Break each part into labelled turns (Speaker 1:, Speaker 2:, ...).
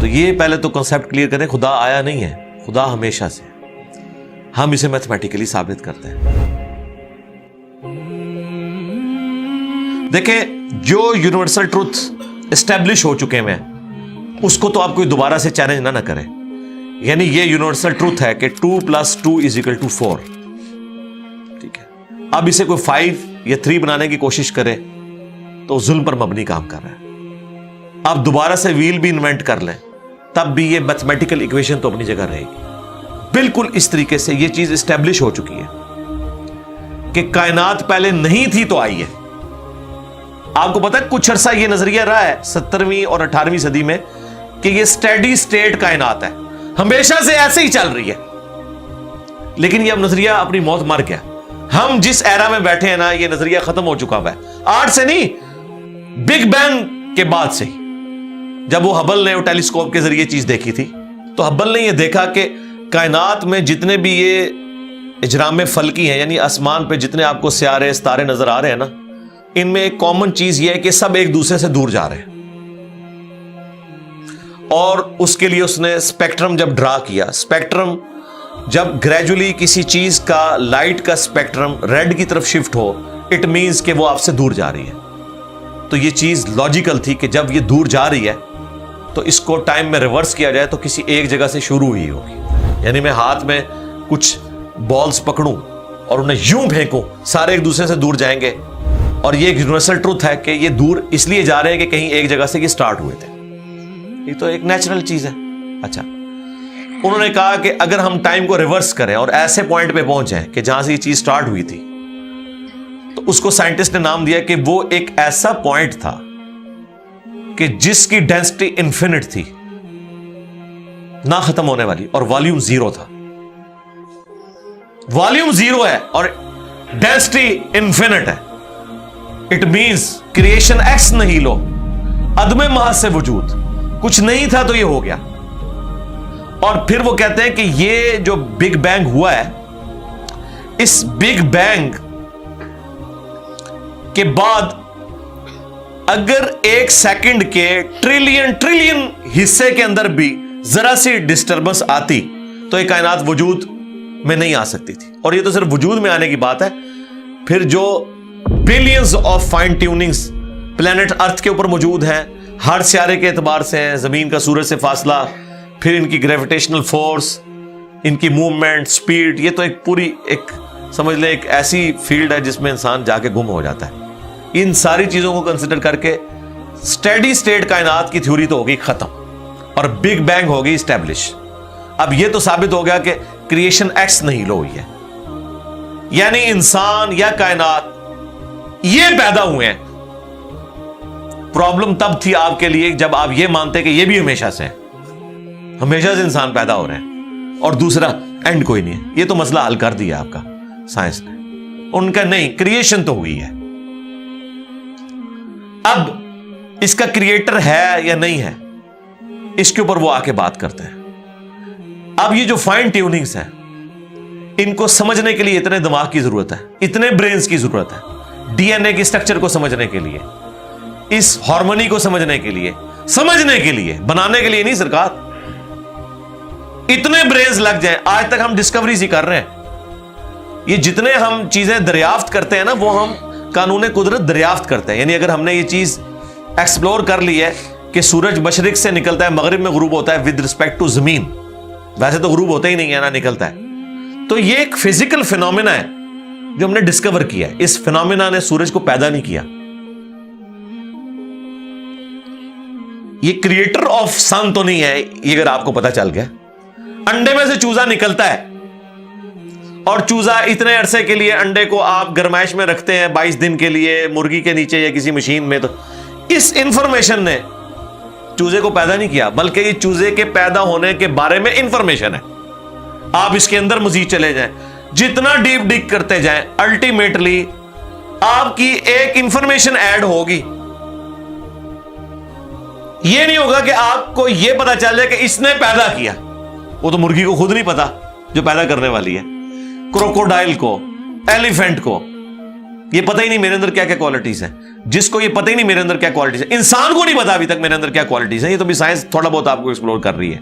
Speaker 1: تو یہ پہلے تو کنسیپٹ کلیئر کریں, خدا آیا نہیں ہے, خدا ہمیشہ سے. ہم اسے میتھمیٹیکلی ثابت کرتے ہیں. دیکھیں, جو یونیورسل ٹروتھ اسٹیبلش ہو چکے ہیں اس کو تو آپ کوئی دوبارہ سے چیلنج نہ کریں. یعنی یہ یونیورسل ٹروتھ ہے کہ 2 + 2 = 4. ٹھیک ہے, اب اسے کوئی 5 یا 3 بنانے کی کوشش کرے تو ظلم پر مبنی کام کر رہا ہے. آپ دوبارہ سے ویل بھی انوینٹ کر لیں تب بھی یہ میتھمیٹیکل ایکویشن تو اپنی جگہ رہے گی. بالکل اس طریقے سے یہ چیز اسٹیبلش ہو چکی ہے کہ کائنات پہلے نہیں تھی تو آئی ہے. آپ کو پتا ہے کچھ عرصہ یہ نظریہ رہا ہے 17ویں اور 18ویں صدی میں کہ یہ اسٹیڈی اسٹیٹ کائنات ہے, ہمیشہ سے ایسے ہی چل رہی ہے. لیکن یہ اب نظریہ اپنی موت مر گیا. ہم جس ایرا میں بیٹھے ہیں نا, یہ نظریہ ختم ہو چکا ہوا ہے. آج سے نہیں, بگ بینگ کے بعد سے ہی, جب وہ ہبل نے ٹیلیسکوپ کے ذریعے چیز دیکھی تھی تو ہبل نے یہ دیکھا کہ کائنات میں جتنے بھی یہ اجرام فلکی ہیں, یعنی آسمان پہ جتنے آپ کو سیارے ستارے نظر آ رہے ہیں نا, ان میں ایک کامن چیز یہ ہے کہ سب ایک دوسرے سے دور جا رہے ہیں. اور اس کے لیے اس نے اسپیکٹرم جب ڈرا کیا, اسپیکٹرم جب گریجولی کسی چیز کا لائٹ کا اسپیکٹرم ریڈ کی طرف شفٹ ہو, اٹ مینز کہ وہ آپ سے دور جا رہی ہے. تو یہ چیز لاجیکل تھی کہ جب یہ دور جا رہی ہے تو اس کو ٹائم میں ریورس کیا جائے تو کسی ایک جگہ سے شروع ہوئی ہوگی. یعنی میں ہاتھ میں کچھ بالز پکڑوں اور انہیں یوں پھینکوں, سارے ایک دوسرے سے دور جائیں گے. اور یہ ایک یونیورسل ٹروتھ ہے کہ یہ دور اس لیے جا رہے ہیں کہ کہیں ایک جگہ سے یہ سٹارٹ ہوئے تھے. یہ تو ایک نیچرل چیز ہے. اچھا, انہوں نے کہا کہ اگر ہم ٹائم کو ریورس کریں اور ایسے پوائنٹ پہ پہنچ جائیں کہ جہاں سے یہ چیز سٹارٹ ہوئی تھی, تو اس کو سائنٹسٹ نے نام دیا کہ وہ ایک ایسا پوائنٹ تھا کہ جس کی ڈینسٹی انفینٹ تھی, نہ ختم ہونے والی, اور والیوم 0 تھا. والیوم 0 ہے اور ڈینسٹی انفینٹ ہے. اٹ مینز کریشن ایکس نہیں لو, عدم محض سے وجود, کچھ نہیں تھا تو یہ ہو گیا. اور پھر وہ کہتے ہیں کہ یہ جو بگ بینگ ہوا ہے, اس بگ بینگ کے بعد اگر 1 سیکنڈ کے ٹریلین حصے کے اندر بھی ذرا سی ڈسٹربنس آتی تو یہ کائنات وجود میں نہیں آ سکتی تھی. اور یہ تو صرف وجود میں آنے کی بات ہے. پھر جو billions of fine tunings planet earth کے اوپر موجود ہیں, ہر سیارے کے اعتبار سے ہیں, زمین کا سورج سے فاصلہ, پھر ان کی گریویٹیشنل فورس, ان کی موومنٹ, سپیڈ, یہ تو ایک پوری ایک سمجھ لیں ایک ایسی فیلڈ ہے جس میں انسان جا کے گم ہو جاتا ہے. ان ساری چیزوں کو کنسیڈر کر کے اسٹیڈی اسٹیٹ کائنات کی تھیوری تو ہوگی ختم اور بگ بینگ ہوگی اسٹیبلش. اب یہ تو ثابت ہو گیا کہ کریشن ایکس نہیں لو ہوئی ہے, یعنی انسان یا کائنات یہ پیدا ہوئے ہیں. پرابلم تب تھی آپ کے لیے جب آپ یہ مانتے کہ یہ بھی ہمیشہ سے ہیں, ہمیشہ سے انسان پیدا ہو رہے ہیں اور دوسرا اینڈ کوئی نہیں ہے. یہ تو مسئلہ حل کر دیا آپ کا سائنس نے. ان کا نہیں, کریشن تو ہوئی ہے. اب اس کا کریٹر ہے یا نہیں ہے, اس کے اوپر وہ آ کے بات کرتے ہیں. اب یہ جو فائن ٹیوننگز ہیں, ان کو سمجھنے کے لیے اتنے دماغ کی ضرورت ہے, اتنے برینز کی ضرورت ہے, ڈی این اے کی اسٹرکچر کو سمجھنے کے لیے, اس ہارمونی کو سمجھنے کے لیے, بنانے کے لیے نہیں سرکار. اتنے برینز لگ جائیں. آج تک ہم ڈسکوریز ہی کر رہے ہیں. یہ جتنے ہم چیزیں دریافت کرتے ہیں نا, وہ ہم قانون قدرت دریافت کرتے ہیں. یعنی اگر ہم نے یہ چیز ایکسپلور کر لی ہے کہ سورج مشرق سے نکلتا ہے, مغرب میں غروب ہوتا ہے ود رسپیکٹ ٹو زمین, ویسے تو غروب ہوتا ہی نہیں ہے نا, نکلتا ہے. تو یہ ایک فزیکل فینومینا ہے جو ہم نے ڈسکور کیا ہے. اس فینومینا نے سورج کو پیدا نہیں کیا. یہ کریٹر آف سن تو نہیں ہے, یہ اگر آپ کو پتا چل گیا. انڈے میں سے چوزا نکلتا ہے اور چوزا اتنے عرصے کے لیے انڈے کو آپ گرمائش میں رکھتے ہیں 22 دن کے لیے مرغی کے نیچے یا کسی مشین میں. تو اس انفارمیشن نے چوزے کو پیدا نہیں کیا, بلکہ یہ چوزے کے پیدا ہونے کے بارے میں انفارمیشن ہے. آپ اس کے اندر مزید چلے جائیں, جتنا ڈیپ ڈگ کرتے جائیں, الٹیمیٹلی آپ کی ایک انفارمیشن ایڈ ہوگی. یہ نہیں ہوگا کہ آپ کو یہ پتا چل جائے کہ اس نے پیدا کیا. وہ تو مرغی کو خود نہیں پتا جو پیدا کرنے والی ہے, کروکوڈائل کو, ایلیفینٹ کو, یہ پتہ ہی نہیں میرے اندر کیا کیا کوالٹیز ہیں. جس کو یہ پتہ ہی نہیں میرے اندر کیا کوالٹیز ہیں, انسان کو نہیں پتا ابھی تک میرے اندر کیا کوالٹیز ہیں, یہ تو بھی سائنس تھوڑا بہت آپ کو ایکسپلور کر رہی ہے.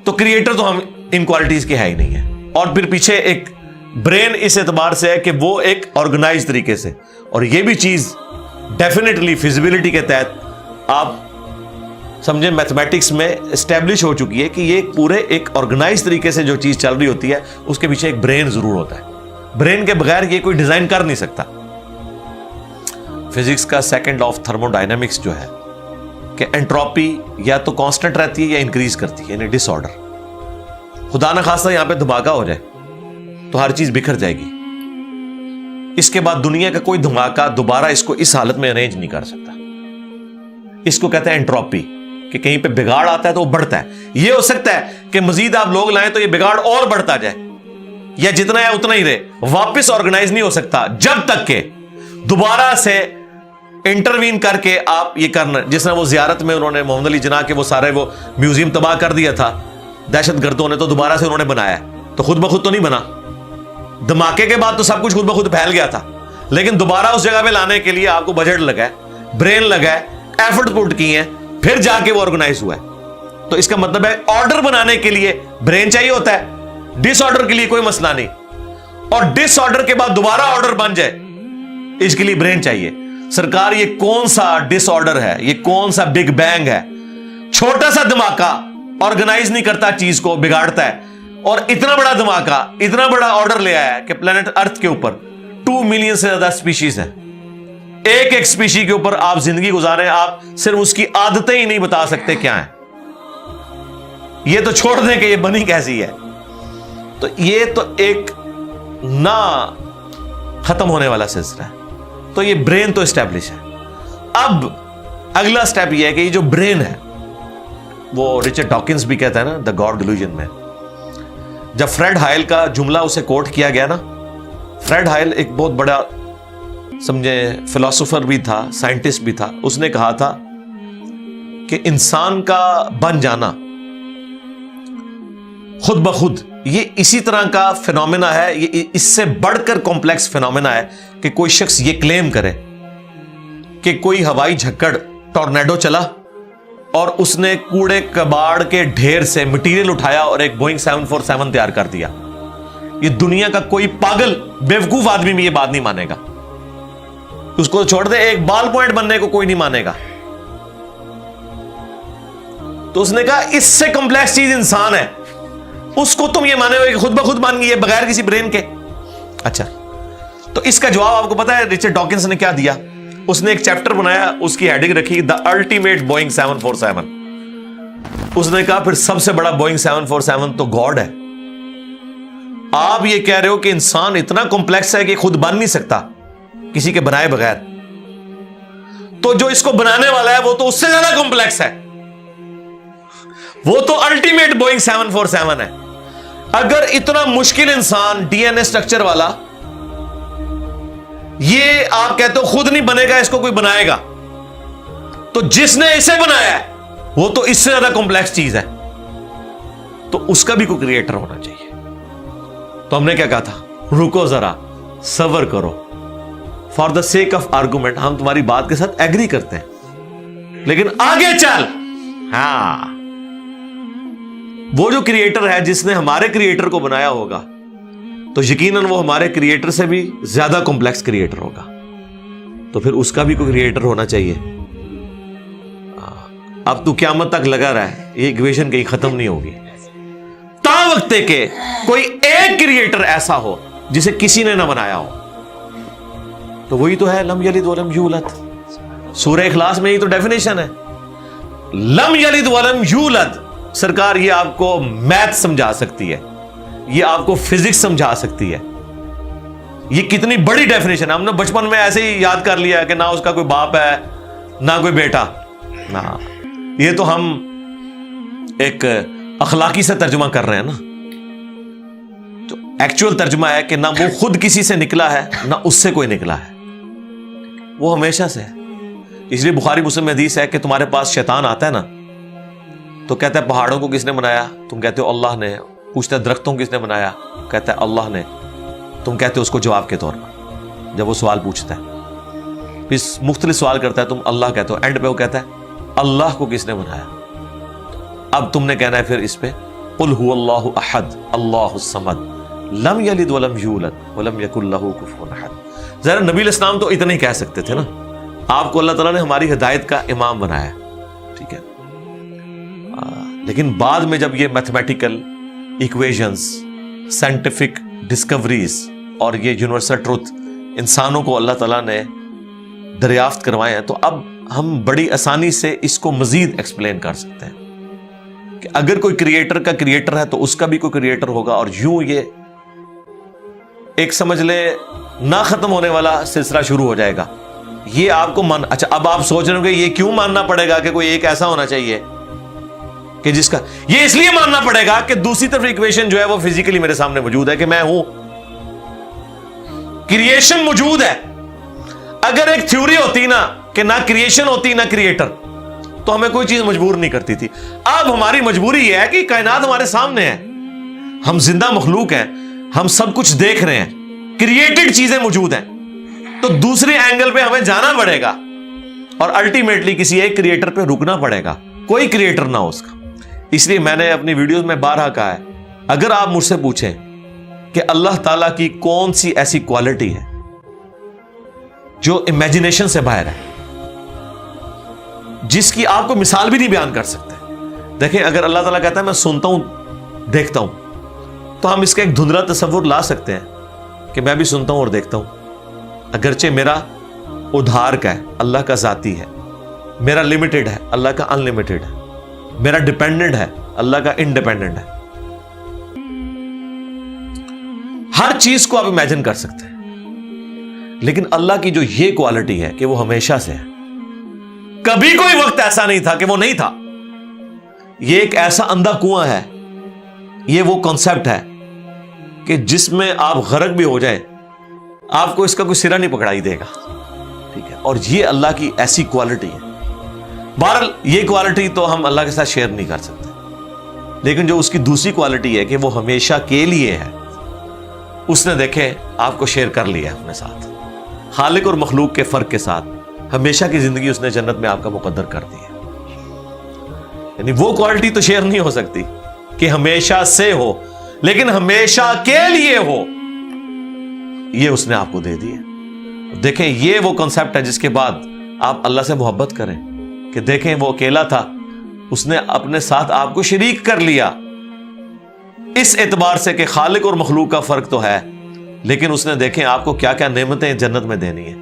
Speaker 1: تو کریٹر تو ہم ان کوالٹیز کے ہے ہی نہیں ہے. اور پھر پیچھے ایک برین اس اعتبار سے ہے کہ وہ ایک آرگنائز طریقے سے, اور یہ بھی چیز ڈیفینیٹلی فیزیبلٹی کے تحت آپ سمجھیں میتھمیٹکس میں اسٹیبلش ہو چکی ہے کہ یہ پورے ایک آرگنائز طریقے سے جو چیز چل رہی ہوتی ہے اس کے پیچھے ایک برین ضرور ہوتا ہے. برین کے بغیر یہ کوئی ڈیزائن کر نہیں سکتا. فزکس کا second law of thermo dynamics جو ہے کہ انٹروپی یا تو کانسٹنٹ رہتی ہے یا انکریز کرتی ہے, یعنی ڈس آرڈر. خدا نہ خواستہ یہاں پہ دھماکہ ہو جائے تو ہر چیز بکھر جائے گی. اس کے بعد دنیا کا کوئی دھماکہ دوبارہ اس کو اس حالت میں ارینج نہیں کر سکتا. اس کو کہتے ہیں انٹروپی, کہ کہیں پہ بگاڑ آتا ہے تو وہ بڑھتا ہے. یہ ہو سکتا ہے کہ مزید آپ لوگ لائیں تو یہ بگاڑ اور بڑھتا جائے, یا جتنا ہے اتنا ہی رہے, واپس آرگنائز نہیں ہو سکتا جب تک کہ دوبارہ سے انٹروین کر کے آپ یہ کرنا. جس طرح وہ زیارت میں انہوں نے محمد علی جناح کے وہ سارے وہ میوزیم تباہ کر دیا تھا دہشت گردوں نے, تو دوبارہ سے انہوں نے بنایا, تو خود بخود تو نہیں بنا. دھماکے کے بعد تو سب کچھ خود بخود پھیل گیا تھا, لیکن دوبارہ اس جگہ پہ لانے کے لیے آپ کو بجٹ لگا ہے, برین لگا ہے, ایفرٹ پٹ کی ہیں, پھر جا کے وہ آرگنائز ہوا ہے. تو اس کا مطلب ہے آرڈر بنانے کے لیے برین چاہیے ہوتا ہے, ڈس آرڈر کے لیے کوئی مسئلہ نہیں, اور ڈس آرڈر کے بعد دوبارہ آرڈر بن جائے اس کے لیے برین چاہیے. سرکار یہ کون سا ڈس آرڈر ہے, یہ کون سا بگ بینگ ہے؟ چھوٹا سا دھماکہ آرگنائز نہیں کرتا, چیز کو بگاڑتا ہے, اور اتنا بڑا دھماکہ اتنا بڑا آرڈر لے آیا ہے کہ پلانٹ ارتھ کے اوپر 2 ملین سے زیادہ اسپیشیز ہیں. ایک ایک اسپیشی کے اوپر آپ زندگی گزارے, آپ صرف اس کی عادتیں ہی نہیں بتا سکتے کیا ہیں. یہ تو چھوڑ دیں کہ یہ بنی کیسی ہے. تو یہ تو ایک نہ ختم ہونے والا سلسلہ ہے. تو یہ برین تو اسٹیبلش ہے. اب اگلا سٹیپ یہ ہے کہ یہ جو برین ہے, وہ رچرڈ ڈاکنز بھی کہتا ہے نا دا گاڈ ڈیلوژن میں, جب فریڈ ہائل کا جملہ اسے کوٹ کیا گیا نا, فریڈ ہائل ایک بہت بڑا سمجھے فلاسفر بھی تھا, سائنٹسٹ بھی تھا. اس نے کہا تھا کہ انسان کا بن جانا خود بخود یہ اسی طرح کا فینومینا ہے, یہ اس سے بڑھ کر کمپلیکس فینومینا ہے کہ کوئی شخص یہ کلیم کرے کہ کوئی ہوائی جھکڑ ٹورنیڈو چلا اور اس نے کوڑے کباڑ کے ڈھیر سے مٹیریل اٹھایا اور ایک بوئنگ 747 تیار کر دیا. یہ دنیا کا کوئی پاگل بیوقوف آدمی بھی یہ بات نہیں مانے گا. اس کو چھوڑ دے, ایک بال پوائنٹ بننے کو کوئی نہیں مانے گا. تو اس نے کہا اس سے کمپلیکس چیز انسان ہے, اس کو تم یہ مانے ہوئے کہ خود بخود بن گئی ہے بغیر کسی برین کے. اچھا, تو اس کا جواب آپ کو پتا ہے رچرڈ ڈاکنز نے کیا دیا؟ اس نے ایک چیپٹر بنایا, اس کی ہیڈنگ رکھی دا الٹیمیٹ بوئنگ 747. اس نے کہا پھر سب سے بڑا بوئنگ 747 تو گاڈ ہے. آپ یہ کہہ رہے ہو کہ انسان اتنا کمپلیکس ہے کہ خود بن نہیں سکتا کسی کے بنائے بغیر, تو جو اس کو بنانے والا ہے وہ تو اس سے زیادہ کمپلیکس ہے, وہ تو الٹیمیٹ بوئنگ 747 ہے. اگر اتنا مشکل انسان ڈی این اے اسٹرکچر والا یہ آپ کہتے ہو خود نہیں بنے گا, اس کو کوئی بنائے گا, تو جس نے اسے بنایا ہے وہ تو اس سے زیادہ کمپلیکس چیز ہے, تو اس کا بھی کوئی کریٹر ہونا چاہیے. تو ہم نے کیا کہا تھا, رکو ذرا صبر کرو, for the sake of argument ہم تمہاری بات کے ساتھ ایگری کرتے ہیں, لیکن آگے چل. ہاں, وہ جو کریٹر ہے جس نے ہمارے کریٹر کو بنایا ہوگا تو یقیناً وہ ہمارے کریٹر سے بھی زیادہ کمپلیکس کریٹر ہوگا, تو پھر اس کا بھی کوئی کریٹر ہونا چاہیے. اب تو قیامت تک لگا رہا ہے, یہ ایکویشن کہیں ختم نہیں ہوگی تا وقت کہ کوئی ایک کریٹر ایسا ہو جسے کسی نے نہ بنایا ہو. تو وہی تو ہے لم یلد ولم یولد. سورہ اخلاص میں ہی تو ڈیفینیشن ہے, لم یلد ولم یولد. سرکار یہ آپ کو میتھ سمجھا سکتی ہے, یہ آپ کو فزکس سمجھا سکتی ہے. یہ کتنی بڑی ڈیفینیشن ہے. ہم نے بچپن میں ایسے ہی یاد کر لیا کہ نہ اس کا کوئی باپ ہے نہ کوئی بیٹا. نہ, یہ تو ہم ایک اخلاقی سے ترجمہ کر رہے ہیں نا. تو ایکچوئل ترجمہ ہے کہ نہ وہ خود کسی سے نکلا ہے نہ اس سے کوئی نکلا ہے, وہ ہمیشہ سے ہے. اس لیے بخاری مسلم میں حدیث ہے کہ تمہارے پاس شیطان آتا ہے نا تو کہتا ہے پہاڑوں کو کس نے بنایا؟ تم کہتے ہو اللہ نے. پوچھتا ہے درختوں کو کس نے بنایا؟ کہتا ہے اللہ نے. تم کہتے ہو اس کو جواب کے طور پر جب وہ سوال پوچھتا ہے، پھر مختلف سوال کرتا ہے، تم اللہ کہتے ہو، اینڈ پہ وہ کہتا ہے اللہ کو کس نے بنایا؟ اب تم نے کہنا ہے پھر اس پہ قل هو اللہ احد اللہ الصمد لم یلد ولم یولد ولم یکن لہ کفوا احد۔ ذرا نبی علیہ السلام تو اتنا ہی کہہ سکتے تھے نا، آپ کو اللہ تعالیٰ نے ہماری ہدایت کا امام بنایا، ٹھیک ہے، لیکن بعد میں جب یہ میتھمیٹیکل ایکویشنز، سائنٹیفک ڈسکوریز اور یہ یونیورسل ٹروتھ انسانوں کو اللہ تعالیٰ نے دریافت کروائے ہیں، تو اب ہم بڑی آسانی سے اس کو مزید ایکسپلین کر سکتے ہیں کہ اگر کوئی کریٹر کا کریٹر ہے تو اس کا بھی کوئی کریٹر ہوگا، اور یوں یہ ایک سمجھ لے نہ ختم ہونے والا سلسلہ شروع ہو جائے گا۔ یہ آپ کو اچھا اب آپ سوچ رہے ہو کہ یہ کیوں ماننا پڑے گا کہ کوئی ایک ایسا ہونا چاہیے کہ جس کا، یہ اس لیے ماننا پڑے گا کہ دوسری طرف ایکویشن جو ہے وہ فزیکلی میرے سامنے موجود ہے کہ میں ہوں، کریشن موجود ہے۔ اگر ایک تھیوری ہوتی نا کہ نہ کریشن ہوتی نہ کریٹر تو ہمیں کوئی چیز مجبور نہیں کرتی تھی۔ اب ہماری مجبوری یہ ہے کہ کائنات ہمارے سامنے ہے، ہم زندہ مخلوق ہیں، ہم سب کچھ دیکھ رہے ہیں، کریٹڈ چیزیں موجود ہیں، تو دوسرے اینگل پہ ہمیں جانا پڑے گا اور الٹیمیٹلی کسی ایک کریٹر پہ رکنا پڑے گا، کوئی کریٹر نہ ہو اس کا۔ اس لیے میں نے اپنی ویڈیوز میں بارہا کہا ہے، اگر آپ مجھ سے پوچھیں کہ اللہ تعالیٰ کی کون سی ایسی کوالٹی ہے جو امیجنیشن سے باہر ہے، جس کی آپ کو مثال بھی نہیں بیان کر سکتے۔ دیکھیں اگر اللہ تعالیٰ کہتا ہے میں سنتا ہوں دیکھتا ہوں، تو ہم اس کا ایک دھندلا تصور لا سکتے ہیں کہ میں بھی سنتا ہوں اور دیکھتا ہوں، اگرچہ میرا ادھار کا ہے، اللہ کا ذاتی ہے، میرا لمیٹڈ ہے، اللہ کا ان لمیٹڈ ہے، میرا ڈیپینڈنٹ ہے، اللہ کا انڈیپینڈنٹ ہے۔ ہر چیز کو آپ امیجن کر سکتے ہیں، لیکن اللہ کی جو یہ کوالٹی ہے کہ وہ ہمیشہ سے ہے، کبھی کوئی وقت ایسا نہیں تھا کہ وہ نہیں تھا۔ یہ ایک ایسا اندھا کنواں ہے، یہ وہ کانسیپٹ ہے کہ جس میں آپ غرق بھی ہو جائیں آپ کو اس کا کوئی سرا نہیں پکڑائی دے گا، ٹھیک ہے، اور یہ اللہ کی ایسی کوالٹی ہے۔ بہرحال یہ کوالٹی تو ہم اللہ کے ساتھ شیئر نہیں کر سکتے، لیکن جو اس کی دوسری کوالٹی ہے کہ وہ ہمیشہ کے لیے ہے، اس نے دیکھیں آپ کو شیئر کر لیا اپنے ساتھ، خالق اور مخلوق کے فرق کے ساتھ ہمیشہ کی زندگی اس نے جنت میں آپ کا مقدر کر دی ہے۔ یعنی وہ کوالٹی تو شیئر نہیں ہو سکتی کہ ہمیشہ سے ہو، لیکن ہمیشہ کے لیے ہو، یہ اس نے آپ کو دے دی ہے۔ دیکھیں یہ وہ کنسپٹ ہے جس کے بعد آپ اللہ سے محبت کریں کہ دیکھیں وہ اکیلا تھا، اس نے اپنے ساتھ آپ کو شریک کر لیا، اس اعتبار سے کہ خالق اور مخلوق کا فرق تو ہے، لیکن اس نے دیکھیں آپ کو کیا کیا نعمتیں جنت میں دینی ہے،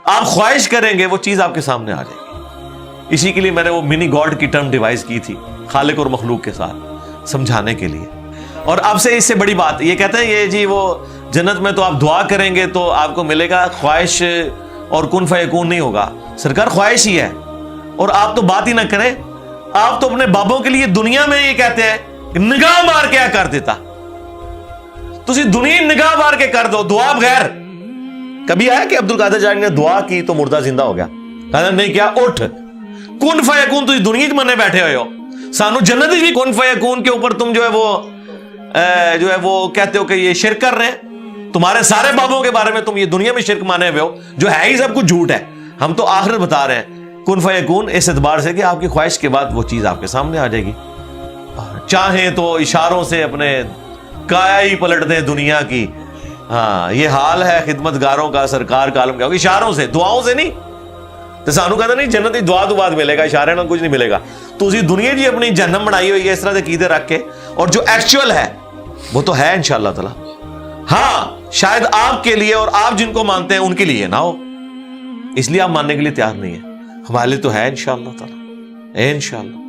Speaker 1: آپ خواہش کریں گے وہ چیز آپ کے سامنے آ جائے گی۔ اسی کے لیے میں نے وہ منی گاڈ کی ٹرم ڈیوائز کی تھی خالق اور مخلوق کے ساتھ سمجھانے کے لیے۔ اور اب سے اس سے بڑی بات یہ کہتے ہیں یہ جی وہ جنت میں تو آپ دعا کریں گے تو آپ کو ملے گا، خواہش اور کن فیکون نہیں ہوگا۔ سرکار خواہش ہی ہے، اور آپ تو بات ہی نہ کریں، آپ تو اپنے بابوں کے لیے دنیا میں یہ کہتے ہیں نگاہ مار کے کر دیتا، تسی دنیا نگاہ مار کے کر دو دعا بغیر۔ کبھی آیا کہ عبد القادر جانی نے دعا کی تو مردہ زندہ ہو گیا؟ کہا نہیں کیا، اٹھ کن فیکون، تسی دنیا میں بیٹھے ہوئے ہو، سانو جنت بھی کن فیکون کے اوپر تم جو ہے وہ کہتے ہو کہ یہ شرک کر رہے ہیں، تمہارے سارے بابوں کے بارے میں تم یہ دنیا میں شرک مانے ہوئے ہو، جو ہے ہی سب کچھ جھوٹ ہے، ہم تو آخرت بتا رہے ہیں کن فیکون، اس اعتبار سے کہ آپ کی خواہش کے بعد وہ چیز آپ کے سامنے آ جائے گی۔ چاہیں تو اشاروں سے اپنے کایا ہی پلٹ دیں دنیا کی، ہاں یہ حال ہے خدمت گاروں کا، سرکار کا عالم کیا ہوگا، اشاروں سے، دعاؤں سے نہیں۔ تو سانو کہتا نہیں جنت دعا تو بعد ملے گا، اشارے نہ کچھ نہیں ملے گا، تو اسی دنیا جی اپنی جہنم بنائی ہوئی ہے اس طرح سے عقیدے رکھ کے، اور جو ایکچوئل ہے وہ تو ہے انشاءاللہ تعالی۔ ہاں شاید آپ کے لیے اور آپ جن کو مانتے ہیں ان کے لیے نہ ہو، اس لیے آپ ماننے کے لیے تیار نہیں ہے، ہمارے لیے تو ہے انشاءاللہ تعالی، انشاءاللہ۔